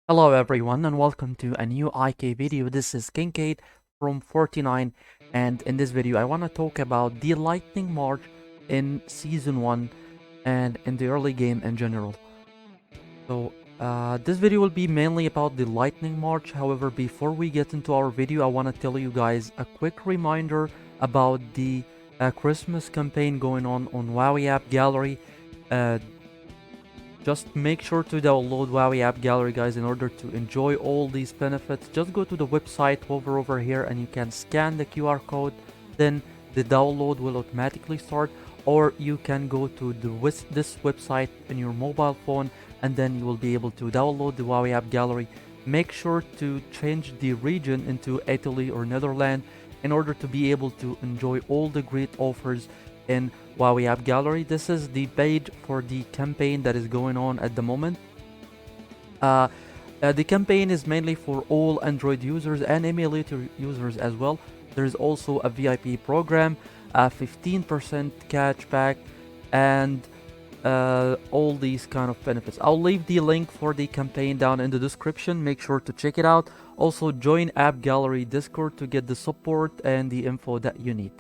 Hello everyone and welcome to a new IK video. This is Kincaid from 49, and in this video I want to talk about the Lightning March in Season 1 and in the early game in general. This video will be mainly about the Lightning March. However, before we get into our video, I want to tell you guys a quick reminder about the Christmas campaign going on Huawei AppGallery. Uh, just make sure to download Huawei AppGallery, guys, in order to enjoy all these benefits. Just go to the website, hover over here, and you can scan the QR code. Then the download will automatically start. Or you can go to this website in your mobile phone, and then you will be able to download the Huawei AppGallery. Make sure to change the region into Italy or Netherlands in order to be able to enjoy all the great offers in Huawei AppGallery. This is the page for the campaign that is going on at the moment. The campaign is mainly for all Android users and emulator users as well. There is also a VIP program, a 15% cashback, and all these kind of benefits. I'll leave the link for the campaign down in the description. Make sure to check it out. Also, join AppGallery Discord to get the support and the info that you need.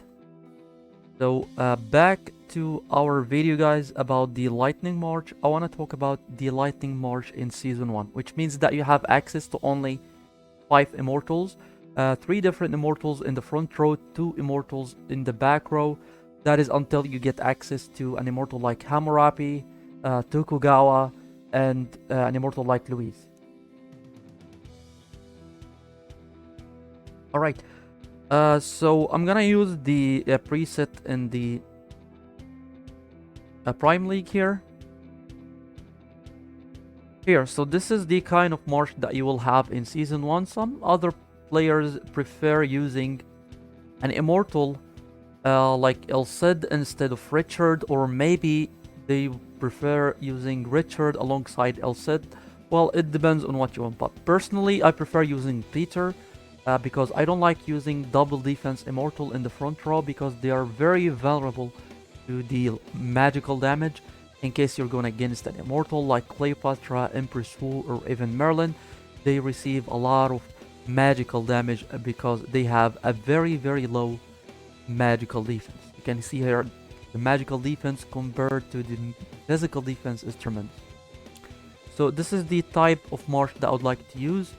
So back to our video, guys, about the Lightning March. I want to talk about the Lightning March in Season 1, which means that you have access to only 5 Immortals, 3 different Immortals in the front row, 2 Immortals in the back row. That is until you get access to an Immortal like Hammurabi, Tokugawa, and an Immortal like Louise. Alright, so I'm gonna use the preset in the Prime League here. So this is the kind of march that you will have in Season 1. Some other players prefer using an Immortal like El Cid instead of Richard, or maybe they prefer using Richard alongside El Cid. Well, it depends on what you want, but personally I prefer using Peter because I don't like using double defense Immortal in the front row because they are very vulnerable to deal magical damage. In case you're going against an Immortal like Cleopatra, Empress Wu, or even Merlin, they receive a lot of magical damage because they have a very low magical defense. You can see here the magical defense compared to the physical defense is tremendous. So this is the type of march that I would like to use.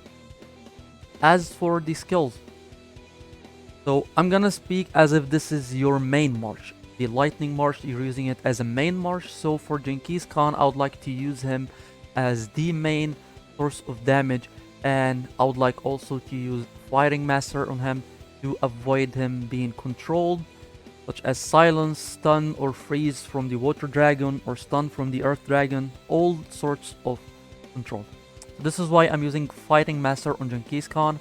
As for the skills, so I'm gonna speak as if this is your main march. The Lightning March, you're using it as a main march. So for Genghis Khan, I would like to use him as the main source of damage, and I would like also to use Fighting Master on him to avoid him being controlled, such as silence, stun, or freeze from the Water Dragon, or stun from the Earth Dragon, all sorts of control. This is why I'm using Fighting Master on Genghis Khan.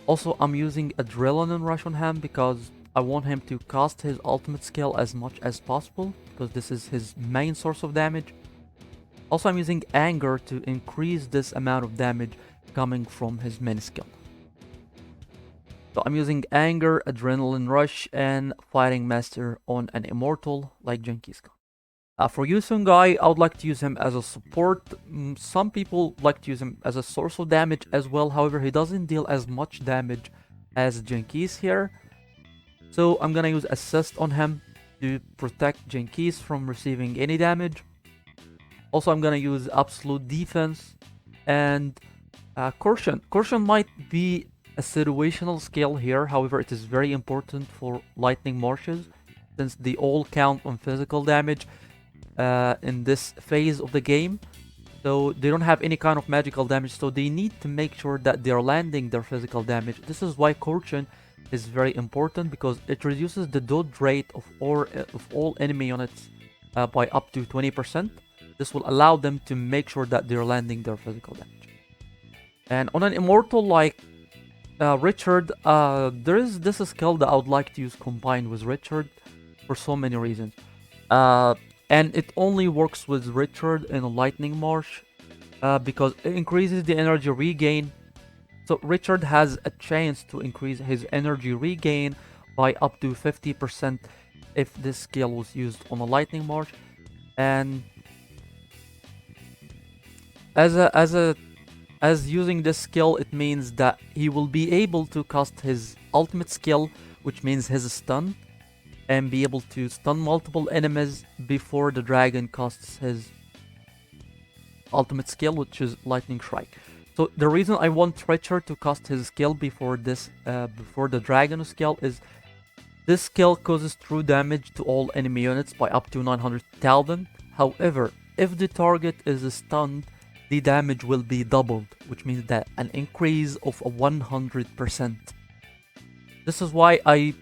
Also, I'm using Adrenaline Rush on him because I want him to cast his ultimate skill as much as possible, because this is his main source of damage. Also, I'm using Anger to increase this amount of damage coming from his main skill. So I'm using Anger, Adrenaline Rush, and Fighting Master on an Immortal like Genghis Khan. For Yusungai, I would like to use him as a support. Some people like to use him as a source of damage as well. However, he doesn't deal as much damage as Genghis here. So I'm gonna use Assist on him to protect Genghis from receiving any damage. Also, I'm gonna use Absolute Defense and Caution. Caution might be a situational skill here. However, it is very important for Lightning Marches since they all count on physical damage in this phase of the game. So they don't have any kind of magical damage, so they need to make sure that they're landing their physical damage. This is why Caution is very important, because it reduces the dodge rate of all enemy units by up to 20%. This will allow them to make sure that they're landing their physical damage. And on an Immortal like Richard, there is this skill that I would like to use combined with Richard for so many reasons. And it only works with Richard in a Lightning March because it increases the energy regain. So Richard has a chance to increase his energy regain by up to 50% if this skill was used on a Lightning March. And as a as using this skill, it means that he will be able to cast his ultimate skill, which means his stun, and be able to stun multiple enemies before the dragon casts his ultimate skill, which is Lightning Strike. So the reason I want Richard to cast his skill before the dragon skill is this skill causes true damage to all enemy units by up to 900,000. However, if the target is stunned, the damage will be doubled, which means that an increase of 100%. This is why I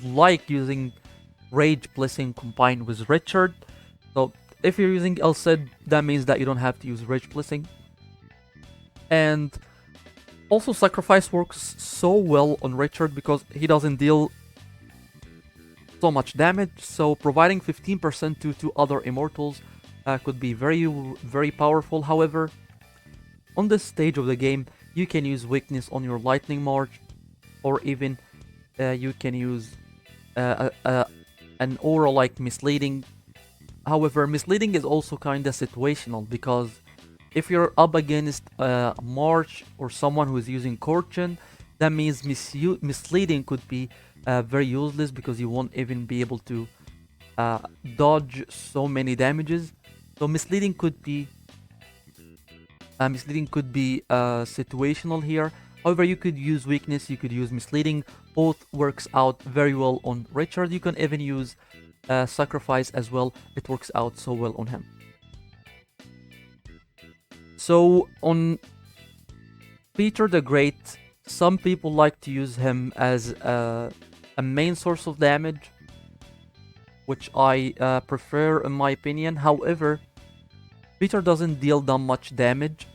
like using Rage Blessing combined with Richard. So if you're using Elcid, that means that you don't have to use Rage Blessing. And also Sacrifice works so well on Richard because he doesn't deal so much damage, so providing 15% to other immortals could be very powerful. However, on this stage of the game, you can use weakness on your Lightning March, or even you can use an aura like Misleading. However, Misleading is also kinda situational, because if you're up against March or someone who is using Corchin, that means Misleading could be very useless, because you won't even be able to dodge so many damages. So Misleading could be situational here. However, you could use weakness, you could use Misleading. Both works out very well on Richard. You can even use Sacrifice as well. It works out so well on him. So on Peter the Great, some people like to use him as a main source of damage, which I prefer in my opinion. However, Peter doesn't deal that much damage,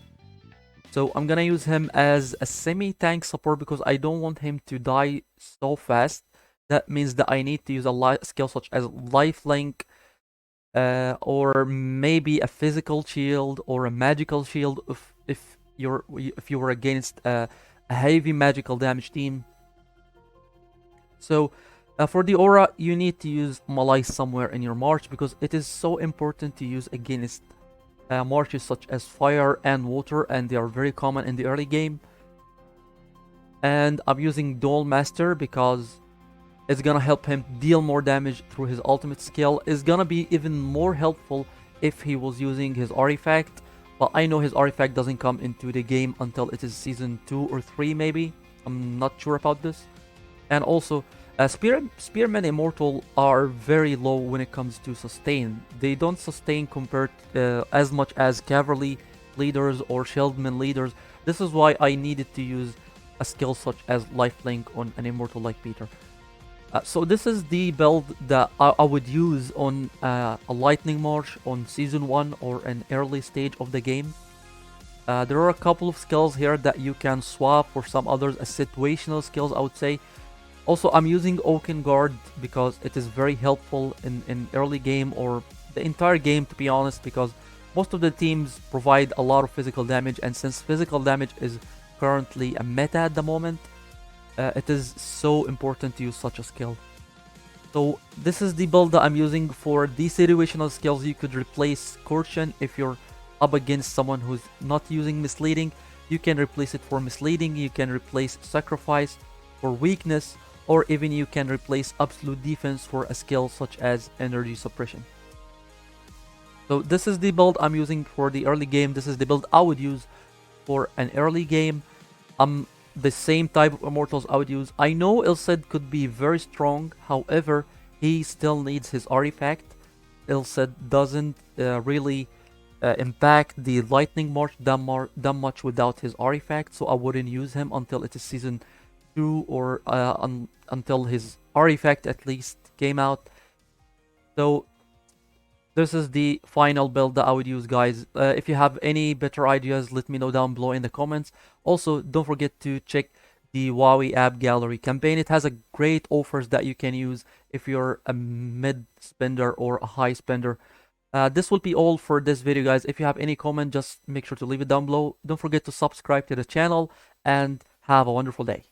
so I'm gonna use him as a semi-tank support because I don't want him to die so fast. That means that I need to use a skill such as Lifelink, or maybe a physical shield or a magical shield if you were against a heavy magical damage team. So for the aura, you need to use Malai somewhere in your march, because it is so important to use against marches such as fire and water, and they are very common in the early game. And I'm using Dual Master because it's gonna help him deal more damage through his ultimate skill. It's gonna be even more helpful if he was using his artifact, but I know his artifact doesn't come into the game until it is season 2 or 3 maybe. I'm not sure about this. And also, Spearmen Immortal are very low when it comes to sustain. They don't sustain compared as much as Cavalry leaders or Shieldmen leaders. This is why I needed to use a skill such as Lifelink on an Immortal like Peter. So this is the build that I would use on a Lightning March on Season 1 or an early stage of the game. There are a couple of skills here that you can swap for some others, situational skills I would say. Also, I'm using Oaken Guard because it is very helpful in early game or the entire game, to be honest, because most of the teams provide a lot of physical damage, and since physical damage is currently a meta at the moment, it is so important to use such a skill. So this is the build that I'm using for the situational skills. You could replace Corchin if you're up against someone who's not using Misleading. You can replace it for Misleading, you can replace Sacrifice for weakness, or even you can replace Absolute Defense for a skill such as Energy Suppression. So this is the build I'm using for the early game. This is the build I would use for an early game. The same type of immortals I would use. I know Elcid could be very strong, however, he still needs his artifact. Elcid doesn't really impact the Lightning March that much without his artifact, so I wouldn't use him until it is Season 2 or until his artifact at least came out. So this is the final build that I would use, guys. If you have any better ideas, let me know down below in the comments. Also, don't forget to check the Huawei AppGallery campaign. It has a great offers that you can use if you're a mid spender or a high spender. This will be all for this video, guys. If you have any comment, just make sure to leave it down below. Don't forget to subscribe to the channel, and have a wonderful day.